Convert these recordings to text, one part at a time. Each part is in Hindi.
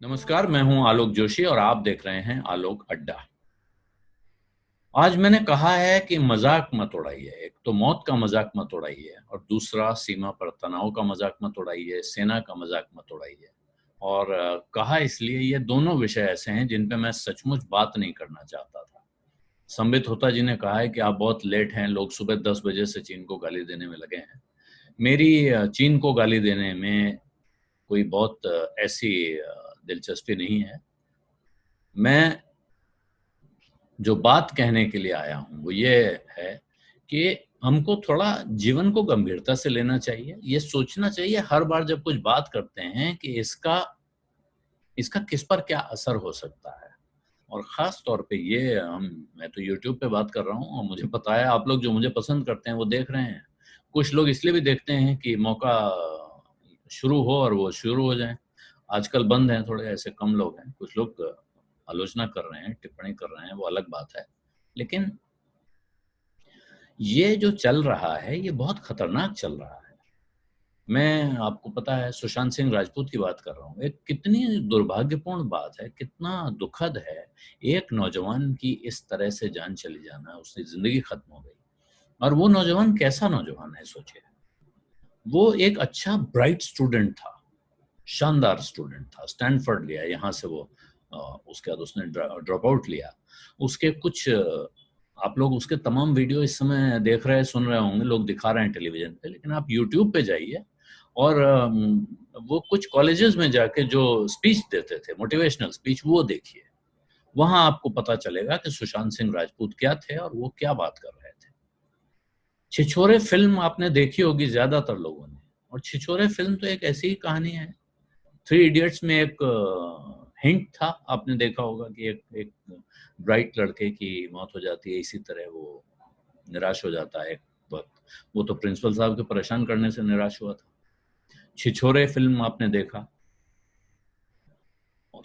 नमस्कार, मैं हूं आलोक जोशी और आप देख रहे हैं आलोक अड्डा। आज मैंने कहा है कि मजाक मत उड़ाइए। एक तो मौत का मजाक मत उड़ाइए और दूसरा सीमा पर तनाव का मजाक मत उड़ाइए, सेना का मजाक मत उड़ाइए। और कहा इसलिए ये दोनों विषय ऐसे हैं जिन पे मैं सचमुच बात नहीं करना चाहता था। संबित होता जी ने कहा है कि आप बहुत लेट हैं, लोग सुबह 10 बजे से चीन को गाली देने में लगे हैं। मेरी चीन को गाली देने में कोई बहुत ऐसी दिलचस्पी नहीं है। मैं जो बात कहने के लिए आया हूँ वो ये है कि हमको थोड़ा जीवन को गंभीरता से लेना चाहिए। ये सोचना चाहिए हर बार जब कुछ बात करते हैं कि इसका इसका किस पर क्या असर हो सकता है। और ख़ास तौर पे ये मैं तो यूट्यूब पे बात कर रहा हूँ और मुझे पता है आप लोग जो मुझे पसंद करते हैं वो देख रहे हैं। कुछ लोग इसलिए भी देखते हैं कि मौका शुरू हो और वो शुरू हो जाएँ। आजकल बंद हैं, थोड़े ऐसे कम लोग हैं। कुछ लोग आलोचना कर रहे हैं, टिप्पणी कर रहे हैं, वो अलग बात है। लेकिन ये जो चल रहा है, ये बहुत खतरनाक चल रहा है। मैं आपको पता है सुशांत सिंह राजपूत की बात कर रहा हूँ। एक कितनी दुर्भाग्यपूर्ण बात है, कितना दुखद है, एक नौजवान की इस तरह से जान चली जाना, उसकी ज़िंदगी खत्म हो गई। और वो नौजवान कैसा नौजवान है सोचिए। वो एक अच्छा ब्राइट स्टूडेंट था, शानदार स्टूडेंट था, स्टैनफोर्ड लिया, यहाँ से वो उसके बाद उसने ड्रॉप आउट लिया। उसके कुछ आप लोग उसके तमाम वीडियो इस समय देख रहे सुन रहे होंगे, लोग दिखा रहे हैं टेलीविजन पे, लेकिन आप यूट्यूब पे जाइए और वो कुछ कॉलेजेस में जाके जो स्पीच देते थे, मोटिवेशनल स्पीच, वो देखिए। वहां आपको पता चलेगा कि सुशांत सिंह राजपूत क्या थे और वो क्या बात कर रहे थे। छिछोरे फिल्म आपने देखी होगी ज्यादातर लोगों ने, और छिछोरे फिल्म तो एक ऐसी ही कहानी है। थ्री इडियट्स में एक हिंट था, आपने देखा होगा कि एक एक ब्राइट लड़के की मौत हो जाती है, इसी तरह वो निराश हो जाता है एक वक्त। वो तो प्रिंसिपल साहब के परेशान करने से निराश हुआ था। छिछोरे फिल्म आपने देखा।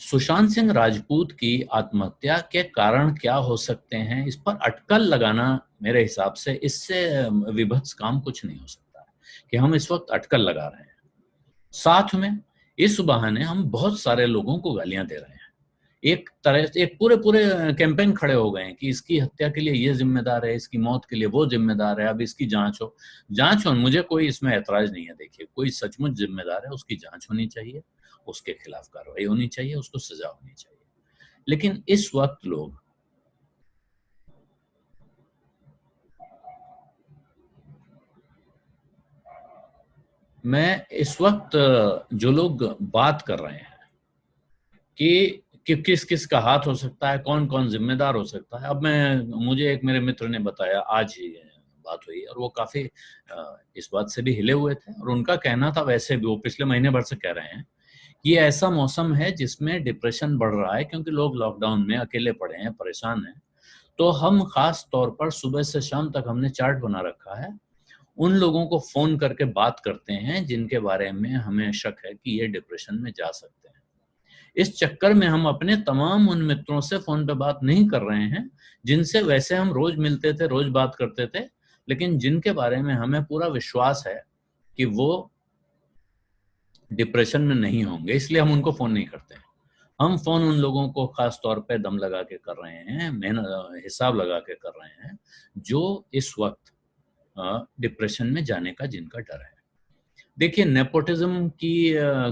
सुशांत सिंह राजपूत की आत्महत्या के कारण क्या हो सकते हैं, इस पर अटकल लगाना मेरे हिसाब से इससे विभत्स काम कुछ नहीं हो सकता है कि हम इस वक्त अटकल लगा रहे हैं। साथ में इस बहाने हम बहुत सारे लोगों को गालियां दे रहे हैं। एक तरह से एक पूरे पूरे कैंपेन खड़े हो गए हैं कि इसकी हत्या के लिए ये जिम्मेदार है, इसकी मौत के लिए वो जिम्मेदार है, अब इसकी जांच हो। जांच हो, मुझे कोई इसमें ऐतराज नहीं है। देखिए, कोई सचमुच जिम्मेदार है, उसकी जांच होनी चाहिए, उसके खिलाफ कार्रवाई होनी चाहिए, उसको सजा होनी चाहिए। लेकिन इस वक्त लोग मैं इस वक्त जो लोग बात कर रहे हैं कि किस किस का हाथ हो सकता है, कौन कौन जिम्मेदार हो सकता है। अब मैं मुझे एक मेरे मित्र ने बताया, आज ही बात हुई, और वो काफी इस बात से भी हिले हुए थे। और उनका कहना था, वैसे भी वो पिछले महीने भर से कह रहे हैं, ये ऐसा मौसम है जिसमें डिप्रेशन बढ़ रहा है क्योंकि लोग लॉकडाउन में अकेले पड़े हैं, परेशान हैं। तो हम खास तौर पर सुबह से शाम तक हमने चार्ट बना रखा है, उन लोगों को फोन करके बात करते हैं जिनके बारे में हमें शक है कि ये डिप्रेशन में जा सकते हैं। इस चक्कर में हम अपने तमाम उन मित्रों से फोन पे बात नहीं कर रहे हैं जिनसे वैसे हम रोज मिलते थे, रोज बात करते थे, लेकिन जिनके बारे में हमें पूरा विश्वास है कि वो डिप्रेशन में नहीं होंगे, इसलिए हम उनको फोन नहीं करते हैं। हम फोन उन लोगों को खास तौर पे दम लगा के कर रहे हैं, मेहनत हिसाब लगा के कर रहे हैं, जो इस वक्त डिप्रेशन में जाने का जिनका डर है। देखिए, नेपोटिज्म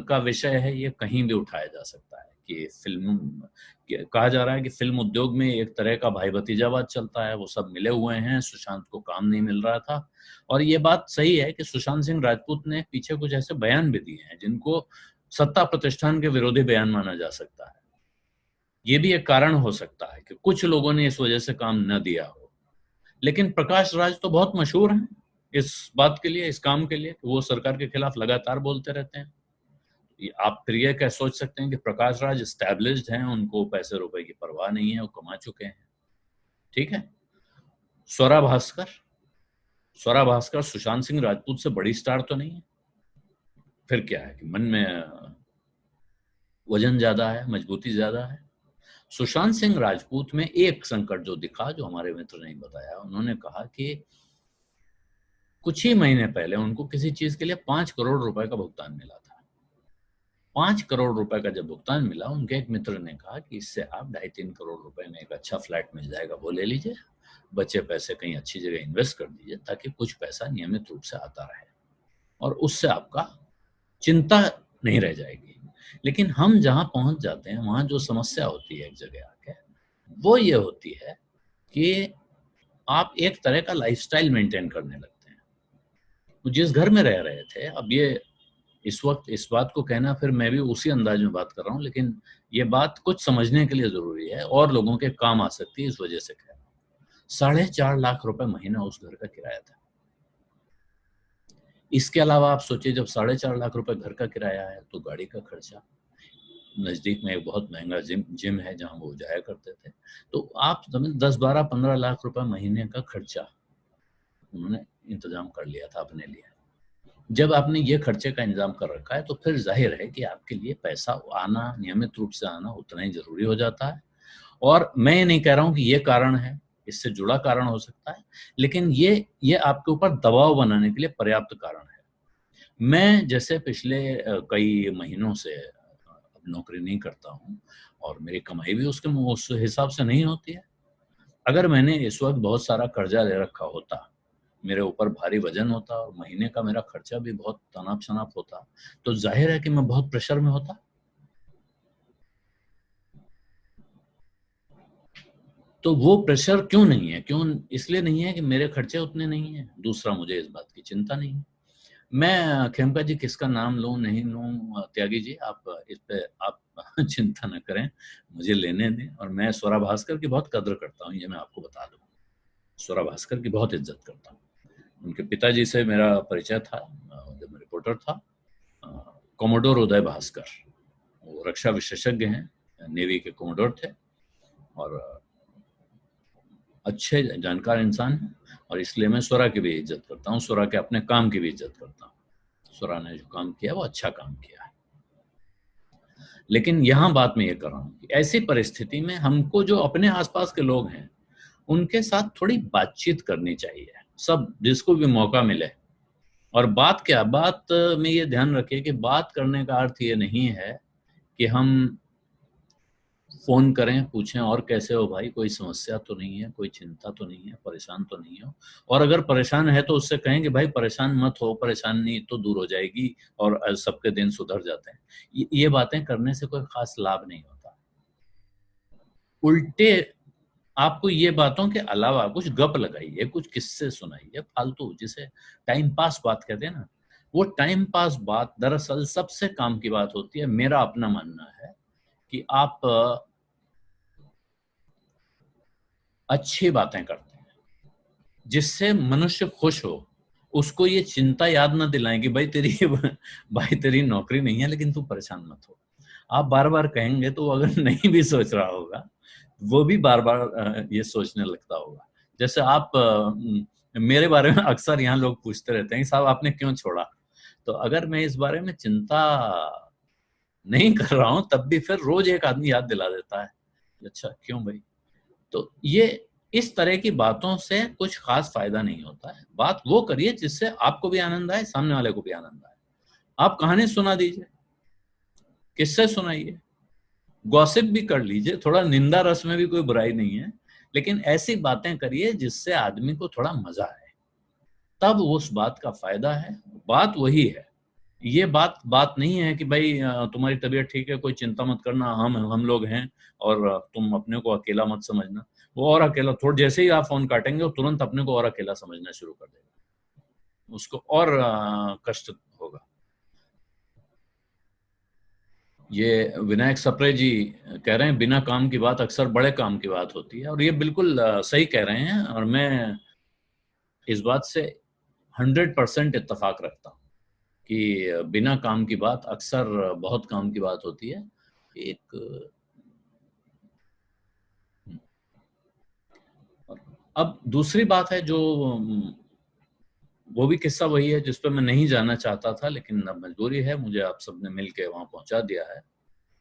का विषय है, ये कहीं भी उठाया जा सकता है कि कहा जा रहा है कि फिल्म उद्योग में एक तरह का भाई भतीजावाद चलता है, वो सब मिले हुए हैं, सुशांत को काम नहीं मिल रहा था। और ये बात सही है कि सुशांत सिंह राजपूत ने पीछे कुछ ऐसे बयान भी दिए हैं जिनको सत्ता प्रतिष्ठान के विरोधी बयान माना जा सकता है। ये भी एक कारण हो सकता है कि कुछ लोगों ने इस वजह से काम न दिया हो। लेकिन प्रकाश राज तो बहुत मशहूर हैं इस बात के लिए, इस काम के लिए, कि वो सरकार के खिलाफ लगातार बोलते रहते हैं। आप फिर ये क्या सोच सकते हैं कि प्रकाश राज एस्टैब्लिश्ड हैं, उनको पैसे रुपए की परवाह नहीं है, वो कमा चुके हैं। ठीक है। स्वरा भास्कर, स्वरा भास्कर सुशांत सिंह राजपूत से बड़ी स्टार तो नहीं है। फिर क्या है कि मन में वजन ज्यादा है, मजबूती ज्यादा है। सुशांत सिंह राजपूत में एक संकट जो दिखा, जो हमारे मित्र ने बताया, उन्होंने कहा कि कुछ ही महीने पहले उनको किसी चीज के लिए 5 करोड़ रुपए का भुगतान मिला था। 5 करोड़ रुपए का जब भुगतान मिला, उनके एक मित्र ने कहा कि इससे आप 2.5-3 करोड़ रुपए में एक अच्छा फ्लैट मिल जाएगा, वो ले लीजिए, बचे पैसे कहीं अच्छी जगह इन्वेस्ट कर दीजिए ताकि कुछ पैसा नियमित रूप से आता रहे और उससे आपका चिंता नहीं रह जाएगी। लेकिन हम जहाँ पहुँच जाते हैं, वहाँ जो समस्या होती है एक जगह आके, वो ये होती है कि आप एक तरह का लाइफ़स्टाइल मेंटेन करने लगते हैं। तो जिस घर में रह रहे थे, अब ये इस वक़्त इस बात को कहना फिर मैं भी उसी अंदाज़ में बात कर रहा हूँ, लेकिन ये बात कुछ समझने के लिए ज़रूरी है और लोगों के काम आ सकती है, इस वजह से कह रहा हूँ। 4.5 लाख रुपए महीना उस घर का किराया था। इसके अलावा आप सोचिए जब 4.5 लाख रुपए घर का किराया है, तो गाड़ी का खर्चा, नज़दीक में एक बहुत महँगा जिम है जहाँ वो जाया करते थे। तो आप समझ 10, 12, 15 लाख रुपए महीने का खर्चा उन्होंने इंतज़ाम कर लिया था अपने लिए। जब आपने ये खर्चे का इंतज़ाम कर रखा है, तो फिर ज़ाहिर है कि आपके लिए पैसा आना, नियमित रूप से आना उतना ही ज़रूरी हो जाता है। और मैं ये नहीं कह रहा हूँ कि ये कारण है, इससे जुड़ा कारण हो सकता है, लेकिन ये आपके ऊपर दबाव बनाने के लिए पर्याप्त कारण है। मैं जैसे पिछले कई महीनों से अब नौकरी नहीं करता हूँ और मेरी कमाई भी उस हिसाब से नहीं होती है। अगर मैंने इस वक़्त बहुत सारा कर्ज़ा ले रखा होता, मेरे ऊपर भारी वज़न होता और महीने का मेरा खर्चा भी बहुत तनाप-शनाप होता, तो ज़ाहिर है कि मैं बहुत प्रेशर में होता। तो वो प्रेशर क्यों नहीं है? क्यों इसलिए नहीं है कि मेरे खर्चे उतने नहीं हैं, दूसरा मुझे इस बात की चिंता नहीं है। मैं खेमका जी किसका नाम लूँ, नहीं लूँ त्यागी जी आप इस पे आप चिंता ना करें, मुझे लेने दें और मैं स्वरा भास्कर की बहुत कद्र करता हूँ, ये मैं आपको बता दूँ। स्वरा भास्कर की बहुत इज़्ज़त करता हूँ। उनके पिताजी से मेरा परिचय था जब मैं रिपोर्टर था कोमोडोर उदय भास्कर, वो रक्षा विशेषज्ञ हैं, नेवी के कोमोडोर थे और अच्छे जानकार इंसान हैं और इसलिए मैं स्वरा की भी इज़्ज़त करता हूँ, स्वरा के अपने काम की भी इज़्ज़त करता हूँ। स्वरा ने जो काम किया वो अच्छा काम किया है। लेकिन यहाँ बात मैं ये कर रहा हूँ कि ऐसी परिस्थिति में हमको जो अपने आस-पास के लोग हैं, उनके साथ थोड़ी बातचीत करनी चाहिए। सब जिसको भी मौका मिले और बात क्या, बात में ये ध्यान रखिए कि बात करने का अर्थ ये नहीं है कि हम फ़ोन करें, पूछें और कैसे हो भाई, कोई समस्या तो नहीं है, कोई चिंता तो नहीं है, परेशान तो नहीं हो? और अगर परेशान है तो उससे कहें कि भाई परेशान मत हो, परेशानी तो दूर हो जाएगी और सबके दिन सुधर जाते हैं। ये बातें करने से कोई ख़ास लाभ नहीं होता। उल्टे आपको ये बातों के अलावा कुछ गप लगाइए, कुछ किस्से सुनाइए फालतू, जिसे टाइम पास बात कहते हैं ना, वो टाइम पास बात दरअसल सबसे काम की बात होती है। मेरा अपना मानना है कि आप अच्छी बातें करते हैं, जिससे मनुष्य खुश हो। उसको ये चिंता याद ना दिलाएँ कि भाई तेरी नौकरी नहीं है लेकिन तू परेशान मत हो। आप बार-बार कहेंगे तो वो अगर नहीं भी सोच रहा होगा, वो भी बार-बार ये सोचने लगता होगा। जैसे आप मेरे बारे में अक्सर यहाँ लोग पूछते रहते हैं कि साहब आपने क्यों छोड़ा? तो अगर मैं इस बारे में चिंता नहीं कर रहा हूँ, तब भी फिर रोज़ एक आदमी याद दिला देता है। अच्छा क्यों भाई? तो ये इस तरह की बातों से कुछ ख़ास फ़ायदा नहीं होता है। बात वो करिए जिससे आपको भी आनंद आए, सामने वाले को भी आनंद आए। आप कहानी सुना दीजिए, किस्से सुनाइए, गॉसिप भी कर लीजिए, थोड़ा निंदा रस में भी कोई बुराई नहीं है, लेकिन ऐसी बातें करिए जिससे आदमी को थोड़ा मज़ा आए, तब उस बात का फ़ायदा है, बात वही है। ये बात बात नहीं है कि भाई तुम्हारी तबीयत ठीक है, कोई चिंता मत करना, हम लोग हैं और तुम अपने को अकेला मत समझना। वो और अकेला थोड़ा जैसे ही आप फ़ोन काटेंगे, वो तुरंत अपने को और अकेला समझना शुरू कर देगा। उसको और कष्ट होगा। ये विनायक सप्रे जी कह रहे हैं, बिना काम की बात अक्सर बड़े काम की बात होती है और ये बिल्कुल सही कह रहे हैं और मैं इस बात से 100% इत्तेफ़ाक रखता हूँ कि बिना काम की बात अक्सर बहुत काम की बात होती है। एक अब दूसरी बात है जो वो भी किस्सा वही है जिस पे मैं नहीं जाना चाहता था, लेकिन अब मजबूरी है, मुझे आप सबने मिल के वहाँ पहुँचा दिया है,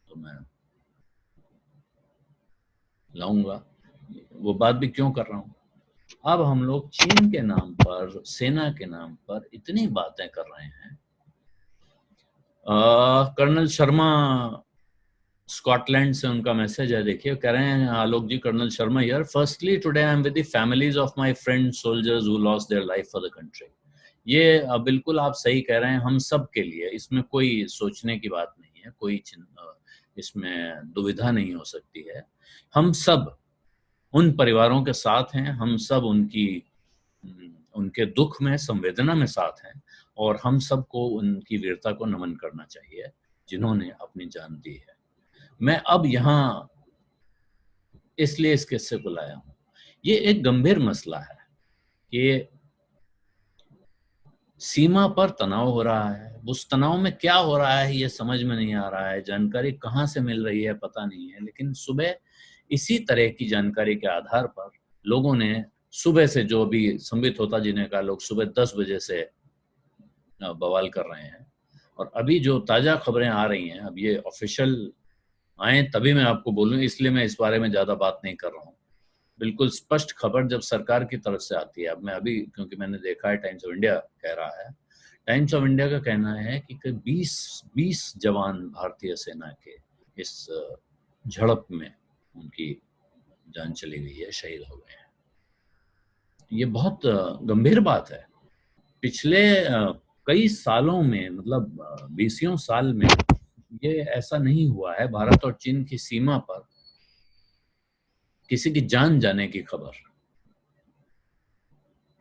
तो मैं लाऊँगा। वो बात भी क्यों कर रहा हूँ? अब हम लोग चीन के नाम पर, सेना के नाम पर इतनी बातें कर रहे हैं कर्नल शर्मा स्कॉटलैंड से उनका मैसेज है, देखिए, कह रहे हैं, Alok ji, colonel Sharma here, firstly today I am with the families of my friends soldiers who lost their life for the country. ये बिल्कुल आप सही कह रहे हैं, हम सब के लिए इसमें कोई सोचने की बात नहीं है, कोई इसमें दुविधा नहीं हो सकती है। हम सब उन परिवारों के साथ हैं, हम सब उनके दुख में, संवेदना में साथ हैं, और हम सबको उनकी वीरता को नमन करना चाहिए जिन्होंने अपनी जान दी है। मैं अब यहाँ इसलिए इस किस्से को लाया हूँ, ये एक गंभीर मसला है कि सीमा पर तनाव हो रहा है, उस तनाव में क्या हो रहा है ये समझ में नहीं आ रहा है, जानकारी कहाँ से मिल रही है पता नहीं है, लेकिन सुबह इसी तरह की जानकारी के आधार पर लोगों ने सुबह से, जो अभी संबित होता जिन्हें का, लोग सुबह 10 बजे से बवाल कर रहे हैं, और अभी जो ताज़ा खबरें आ रही हैं, अब ये ऑफिशियल आए तभी मैं आपको बोलूँ, इसलिए मैं इस बारे में ज़्यादा बात नहीं कर रहा हूँ। बिल्कुल स्पष्ट खबर जब सरकार की तरफ से आती है, अब मैं अभी, क्योंकि मैंने देखा है टाइम्स ऑफ इंडिया कह रहा है, टाइम्स ऑफ इंडिया का कहना है कि 20 जवान भारतीय सेना के इस झड़प में उनकी जान चली गई है, शहीद हो गए हैं। ये बहुत गंभीर बात है। पिछले कई सालों में, मतलब 20 साल में ये ऐसा नहीं हुआ है, भारत और चीन की सीमा पर किसी की जान जाने की खबर।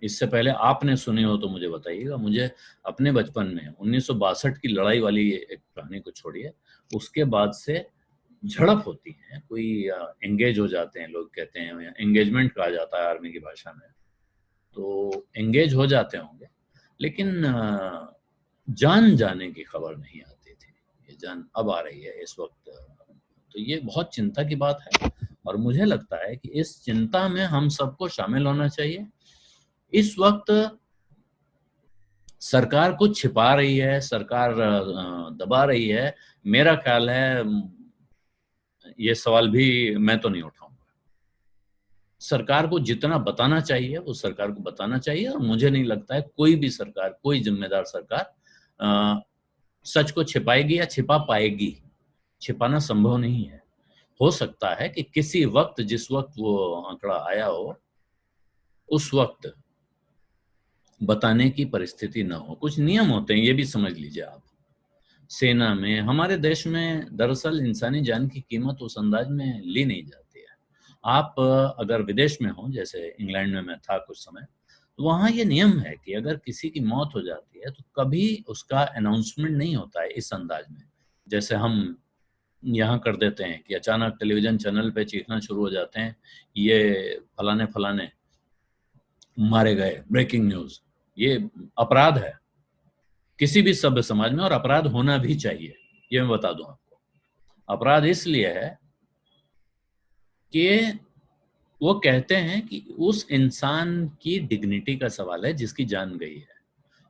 इससे पहले आपने सुनी हो तो मुझे बताइएगा। मुझे अपने बचपन में 1962 की लड़ाई वाली एक कहानी को छोड़िए, उसके बाद से झड़प होती है, कोई एंगेज हो जाते हैं, लोग कहते हैं, एंगेजमेंट कहा जाता है आर्मी की भाषा में, तो एंगेज हो जाते होंगे, लेकिन जान जाने की खबर नहीं आती थी। ये जान अब आ रही है इस वक्त, तो ये बहुत चिंता की बात है, और मुझे लगता है कि इस चिंता में हम सबको शामिल होना चाहिए। इस वक्त सरकार कुछ छिपा रही है, सरकार दबा रही है, मेरा ख्याल है ये सवाल भी मैं तो नहीं उठाऊंगा। सरकार को जितना बताना चाहिए वो सरकार को बताना चाहिए, और मुझे नहीं लगता है कोई भी सरकार, कोई जिम्मेदार सरकार सच को छिपाएगी या छिपा पाएगी। छिपाना संभव नहीं है। हो सकता है कि किसी वक्त, जिस वक्त वो आंकड़ा आया हो, उस वक्त बताने की परिस्थिति ना हो। कुछ नियम होते हैं, ये भी समझ लीजिए आप। सेना में, हमारे देश में दरअसल इंसानी जान की कीमत उस अंदाज में ली नहीं जाती है। आप अगर विदेश में हो, जैसे इंग्लैंड में मैं था कुछ समय, तो वहाँ ये नियम है कि अगर किसी की मौत हो जाती है तो कभी उसका अनाउंसमेंट नहीं होता है इस अंदाज में, जैसे हम यहाँ कर देते हैं कि अचानक टेलीविजन चैनल पे चीखना शुरू हो जाते हैं, ये फलाने फलाने मारे गए, ब्रेकिंग न्यूज़। ये अपराध है किसी भी सभ्य समाज में, और अपराध होना भी चाहिए। ये मैं बता दूं आपको, अपराध इसलिए है कि वो कहते हैं कि उस इंसान की डिग्निटी का सवाल है जिसकी जान गई है,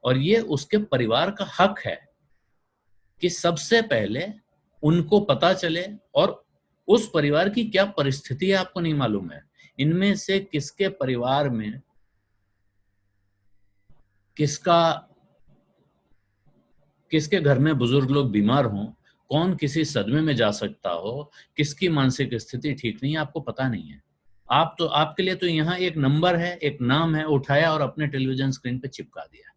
और ये उसके परिवार का हक है कि सबसे पहले उनको पता चले, और उस परिवार की क्या परिस्थिति है आपको नहीं मालूम है। इनमें से किसके परिवार में किसका, किसके घर में बुजुर्ग लोग बीमार हों, कौन किसी सदमे में जा सकता हो, किसकी मानसिक स्थिति ठीक नहीं है, आपको पता नहीं है। आप तो, आपके लिए तो यहाँ एक नंबर है, एक नाम है, उठाया और अपने टेलीविजन स्क्रीन पे चिपका दिया।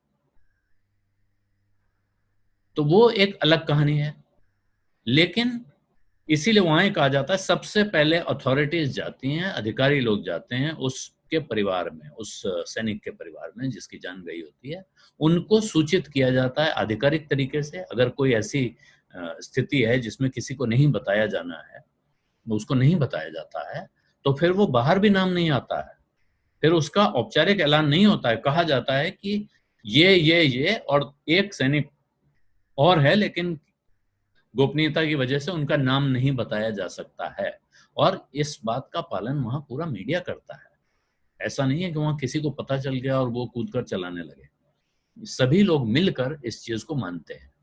तो वो एक अलग कहानी है। लेकिन इसीलिए वहां ही कहा जाता है सबसे पहले अथॉरिटीज जाती हैं, अधिकारी लोग जाते हैं उसके परिवार में, उस सैनिक के परिवार में जिसकी जान गई होती है, उनको सूचित किया जाता है आधिकारिक तरीके से। अगर कोई ऐसी स्थिति है जिसमें किसी को नहीं बताया जाना है, उसको नहीं बताया जाता है, तो फिर वो बाहर भी नाम नहीं आता है, फिर उसका औपचारिक ऐलान नहीं होता है। कहा जाता है कि ये और एक सैनिक और है, लेकिन गोपनीयता की वजह से उनका नाम नहीं बताया जा सकता है, और इस बात का पालन वहां पूरा मीडिया करता है। ऐसा नहीं है कि वहां किसी को पता चल गया और वो कूदकर चलाने लगे। सभी लोग मिलकर इस चीज को मानते हैं।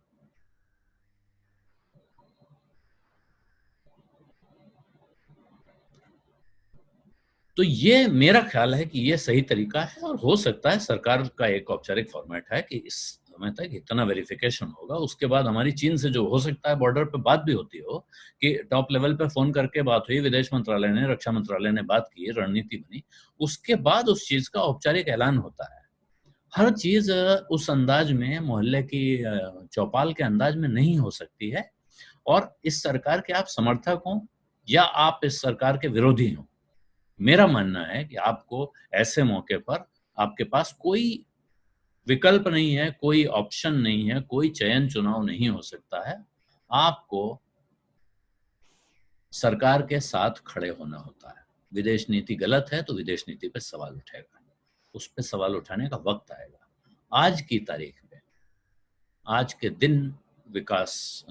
तो ये मेरा ख्याल है कि ये सही तरीका है, और हो सकता है सरकार का एक औपचारिक फॉर्मेट है कि इस समय तक इतना वेरिफिकेशन होगा, उसके बाद हमारी चीन से जो हो सकता है बॉर्डर पे बात भी होती हो कि टॉप लेवल पे फोन करके बात हुई, विदेश मंत्रालय ने, रक्षा मंत्रालय ने बात की, रणनीति बनी, उसके बाद उस चीज का औपचारिक ऐलान होता है। हर चीज उस अंदाज में, मोहल्ले की चौपाल के अंदाज में नहीं हो सकती है। और इस सरकार के आप समर्थक हो या आप इस सरकार के विरोधी हो, मेरा मानना है कि आपको ऐसे मौके पर आपके पास कोई विकल्प नहीं है, कोई ऑप्शन नहीं है, कोई चयन चुनाव नहीं हो सकता है। आपको सरकार के साथ खड़े होना होता है। विदेश नीति गलत है तो विदेश नीति पे सवाल उठेगा, उस पे सवाल उठाने का वक्त आएगा। आज की तारीख में, आज के दिन विकास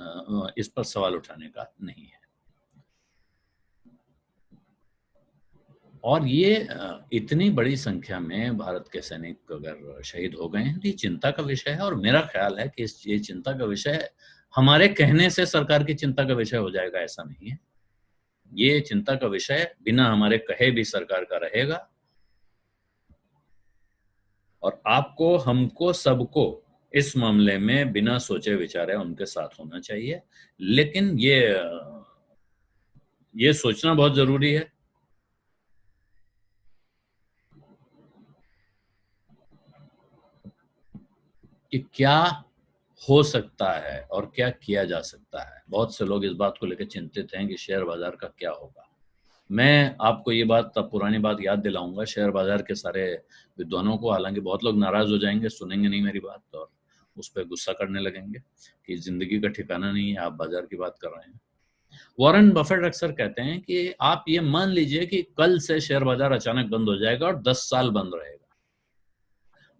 इस पर सवाल उठाने का नहीं है। और ये इतनी बड़ी संख्या में भारत के सैनिक अगर शहीद हो गए हैं तो ये चिंता का विषय है। और मेरा ख्याल है कि ये चिंता का विषय हमारे कहने से सरकार की चिंता का विषय हो जाएगा, ऐसा नहीं है। ये चिंता का विषय बिना हमारे कहे भी सरकार का रहेगा। और आपको, हमको, सबको इस मामले में बिना सोचे विचारे उनके साथ होना चाहिए। लेकिन ये सोचना बहुत जरूरी है कि क्या हो सकता है और क्या किया जा सकता है। बहुत से लोग इस बात को लेकर चिंतित हैं कि शेयर बाजार का क्या होगा। मैं आपको ये बात, तब पुरानी बात याद दिलाऊंगा शेयर बाजार के सारे विद्वानों को। हालांकि बहुत लोग नाराज हो जाएंगे, सुनेंगे नहीं मेरी बात और उस पर गुस्सा करने लगेंगे कि जिंदगी का ठिकाना नहीं है, आप बाजार की बात कर रहे हैं। वॉरेन बफेट अक्सर कहते हैं कि आप ये मान लीजिए कि कल से शेयर बाजार अचानक बंद हो जाएगा और 10 साल बंद रहेगा।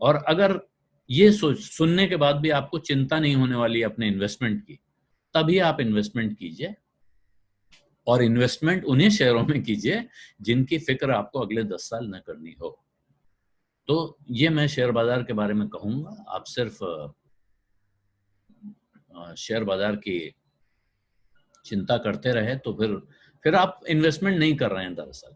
और अगर ये सुनने के बाद भी आपको चिंता नहीं होने वाली अपने इन्वेस्टमेंट की, तभी आप इन्वेस्टमेंट कीजिए। और इन्वेस्टमेंट उन्हीं शेयरों में कीजिए जिनकी फिक्र आपको अगले 10 साल न करनी हो। तो ये मैं शेयर बाजार के बारे में कहूंगा। आप सिर्फ शेयर बाजार की चिंता करते रहे तो फिर आप इन्वेस्टमेंट नहीं कर रहे हैं दरअसल।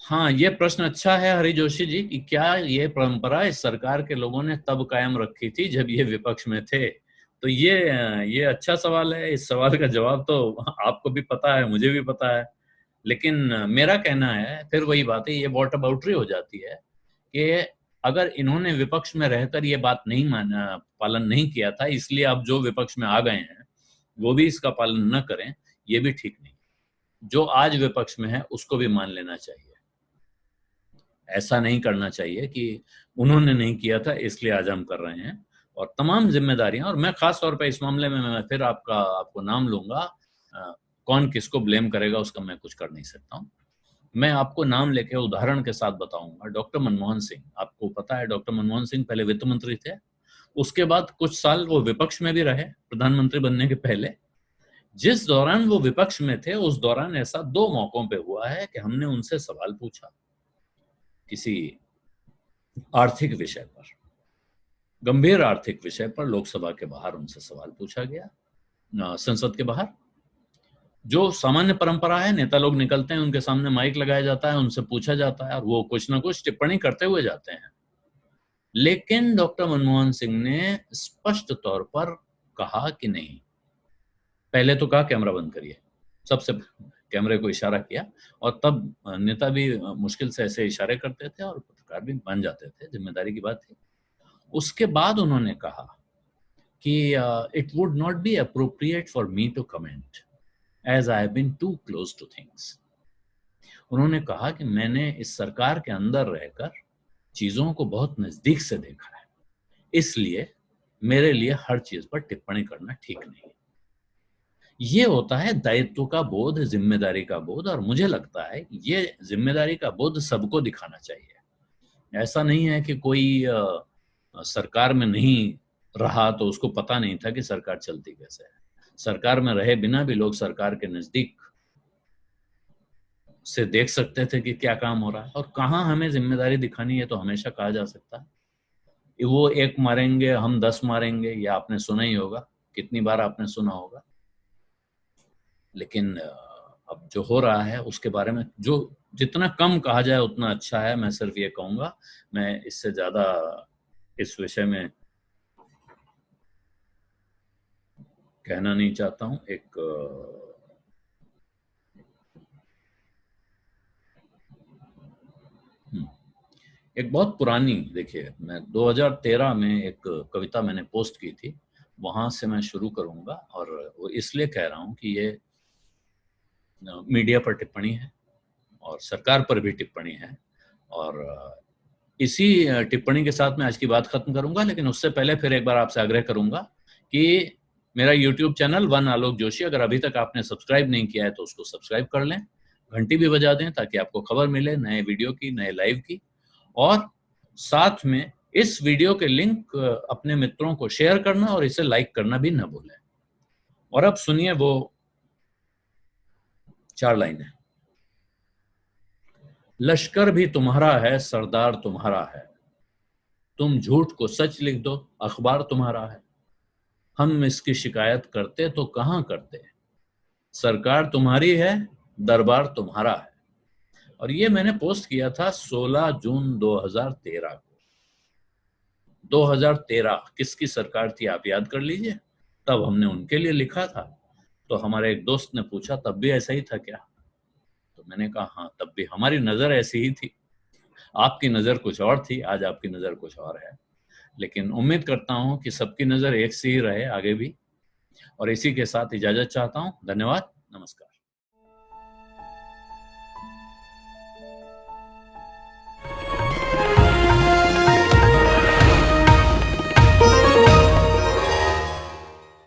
हाँ, ये प्रश्न अच्छा है हरि जोशी जी कि क्या ये परंपरा इस सरकार के लोगों ने तब कायम रखी थी जब ये विपक्ष में थे। तो ये अच्छा सवाल है। इस सवाल का जवाब तो आपको भी पता है, मुझे भी पता है। लेकिन मेरा कहना है, फिर वही बात है, ये वॉट अबाउटरी हो जाती है कि अगर इन्होंने विपक्ष में रहकर ये बात नहीं माना, पालन नहीं किया था, इसलिए अब जो विपक्ष में आ गए हैं वो भी इसका पालन न करें, ये भी ठीक नहीं। जो आज विपक्ष में है उसको भी मान लेना चाहिए। ऐसा नहीं करना चाहिए कि उन्होंने नहीं किया था इसलिए आज हम कर रहे हैं। और तमाम जिम्मेदारियां, और मैं खास तौर पे इस मामले में मैं फिर आपको नाम लूंगा, कौन किसको ब्लेम करेगा उसका मैं कुछ कर नहीं सकता हूं। मैं आपको नाम लेके उदाहरण के साथ बताऊंगा। डॉक्टर मनमोहन सिंह, आपको पता है डॉक्टर मनमोहन सिंह पहले वित्त मंत्री थे, उसके बाद कुछ साल वो विपक्ष में भी रहे प्रधानमंत्री बनने के पहले। जिस दौरान वो विपक्ष में थे उस दौरान ऐसा 2 मौकों पे हुआ है कि हमने उनसे सवाल पूछा किसी आर्थिक विषय पर, गंभीर आर्थिक विषय पर लोकसभा के बाहर उनसे सवाल पूछा गया, संसद के बाहर। जो सामान्य परंपरा है, नेता लोग निकलते हैं, उनके सामने माइक लगाया जाता है, उनसे पूछा जाता है और वो कुछ ना कुछ टिप्पणी करते हुए जाते हैं। लेकिन डॉक्टर मनमोहन सिंह ने स्पष्ट तौर पर कहा कि नहीं, पहले तो कहा कैमरा बंद करिए, सबसे कैमरे को इशारा किया। और तब नेता भी मुश्किल से ऐसे इशारे करते थे और पत्रकार भी बन जाते थे, जिम्मेदारी की बात थी। उसके बाद उन्होंने कहा कि it would not be appropriate for me to comment as I have been too close to things. उन्होंने कहा कि मैंने इस सरकार के अंदर रहकर चीजों को बहुत नजदीक से देखा है, इसलिए मेरे लिए हर चीज पर टिप्पणी करना ठीक नहीं है। ये होता है दायित्व का बोध, जिम्मेदारी का बोध। और मुझे लगता है ये जिम्मेदारी का बोध सबको दिखाना चाहिए। ऐसा नहीं है कि कोई सरकार में नहीं रहा तो उसको पता नहीं था कि सरकार चलती कैसे है। सरकार में रहे बिना भी लोग सरकार के नजदीक से देख सकते थे कि क्या काम हो रहा है और कहाँ हमें जिम्मेदारी दिखानी है। तो हमेशा कहा जा सकता है वो 1 मारेंगे हम 10 मारेंगे, या आपने सुना ही होगा, कितनी बार आपने सुना होगा। लेकिन अब जो हो रहा है उसके बारे में जो जितना कम कहा जाए उतना अच्छा है। मैं सिर्फ ये कहूंगा, मैं इससे ज्यादा इस विषय में कहना नहीं चाहता हूं। एक बहुत पुरानी, देखिए मैं 2013 में एक कविता मैंने पोस्ट की थी, वहां से मैं शुरू करूंगा। और वो इसलिए कह रहा हूं कि ये मीडिया पर टिप्पणी है और सरकार पर भी टिप्पणी है, और इसी टिप्पणी के साथ मैं आज की बात खत्म करूंगा। लेकिन उससे पहले फिर एक बार आपसे आग्रह करूंगा कि मेरा YouTube चैनल वन आलोक जोशी, अगर अभी तक आपने सब्सक्राइब नहीं किया है तो उसको सब्सक्राइब कर लें, घंटी भी बजा दें ताकि आपको खबर मिले नए वीडियो की, नए लाइव की। और साथ में इस वीडियो के लिंक अपने मित्रों को शेयर करना और इसे लाइक करना भी न भूलें। और अब सुनिए वो 4 लाइनें। लश्कर भी तुम्हारा है, सरदार तुम्हारा है, तुम झूठ को सच लिख दो, अखबार तुम्हारा है। हम इसकी शिकायत करते तो कहां करते, सरकार तुम्हारी है, दरबार तुम्हारा है। और ये मैंने पोस्ट किया था 16 जून 2013 को। 2013 किसकी सरकार थी आप याद कर लीजिए। तब हमने उनके लिए लिखा था। तो हमारे एक दोस्त ने पूछा तब भी ऐसा ही था क्या? तो मैंने कहा हाँ, तब भी हमारी नजर ऐसी ही थी, आपकी नजर कुछ और थी, आज आपकी नजर कुछ और है। लेकिन उम्मीद करता हूं कि सबकी नजर एक सी ही रहे आगे भी। और इसी के साथ इजाजत चाहता हूं। धन्यवाद, नमस्कार।